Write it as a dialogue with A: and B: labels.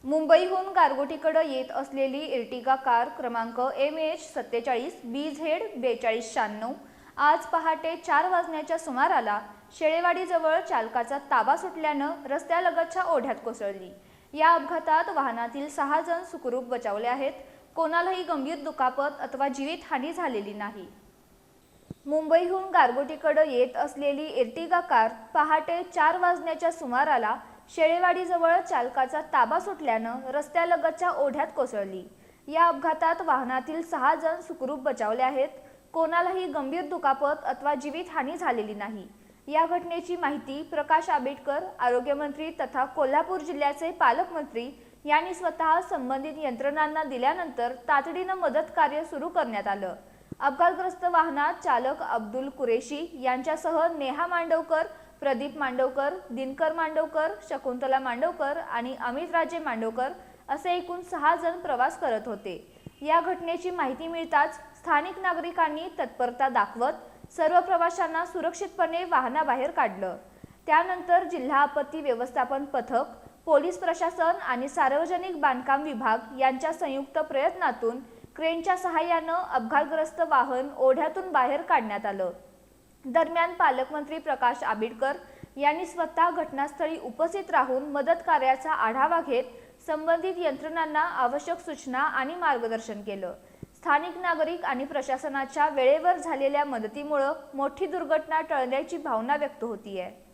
A: मुंबईहून गारगोटीकडे येत असलेली एर्टिगा कार क्रमांक MH47BZ4296 आज पहाटे 4 वाजण्याच्या सुमाराला शेळेवाडीजवळ चालकाचा ताबा सुटल्यानं रस्त्यालगतच्या ओढ्यात कोसळली। या अपघातात वाहनातील 6 जण सुखरूप बचावले आहेत। कोणालाही गंभीर दुखापत अथवा जीवितहानी झालेली नाही। मुंबईहून गारगोटीकडे येत असलेली एर्टिगा कार पहाटे 4 वाजण्याच्या सुमाराला शेळेवाडीजवळ चालकाचा ताबा सुटल्यानं रस्त्यालगतच्या ओढ्यात कोसळली। या अपघातात वाहनातील 6 जण सुखरूप बचावले आहेत। कोणालाही गंभीर दुखापत अथवा जीवितहानी झालेली नाही। या घटनेची माहिती प्रकाश आंबेडकर, आरोग्यमंत्री तथा कोल्हापूर जिल्ह्याचे पालकमंत्री यांनी स्वतः संबंधित यंत्रणांना दिल्यानंतर तातडीनं मदत कार्य सुरू करण्यात आलं। अपघातग्रस्त वाहनात चालक अब्दुल कुरेशी यांच्यासह नेहा मांडवकर, प्रदीप मांडवकर, दिनकर मांडवकर, शकुंतला मांडवकर आणि अमित राजे मांडवकर असे एकूण 6 जण प्रवास करत होते। या घटनेची माहिती मिळताच स्थानिक नागरिकांनी तत्परता दाखवत सर्व प्रवाशांना सुरक्षितपणे वाहनाबाहेर काढलं। त्यानंतर जिल्हा आपत्ती व्यवस्थापन पथक, पोलीस प्रशासन आणि सार्वजनिक बांधकाम विभाग यांच्या संयुक्त प्रयत्नातून क्रेनच्या सहाय्याने अपघातग्रस्त वाहन ओढ्यातून बाहेर काढण्यात आलं। दरम्यान पालकमंत्री प्रकाश आंबेडकर यांनी स्वतः घटनास्थळी उपस्थित राहून मदत कार्याचा आढावा घेत संबंधित यंत्रणांना आवश्यक सूचना आणि मार्गदर्शन केलं। स्थानिक नागरिक आणि प्रशासनाच्या वेळेवर झालेल्या मदतीमुळे मोठी दुर्घटना टळण्याची भावना व्यक्त होतीये।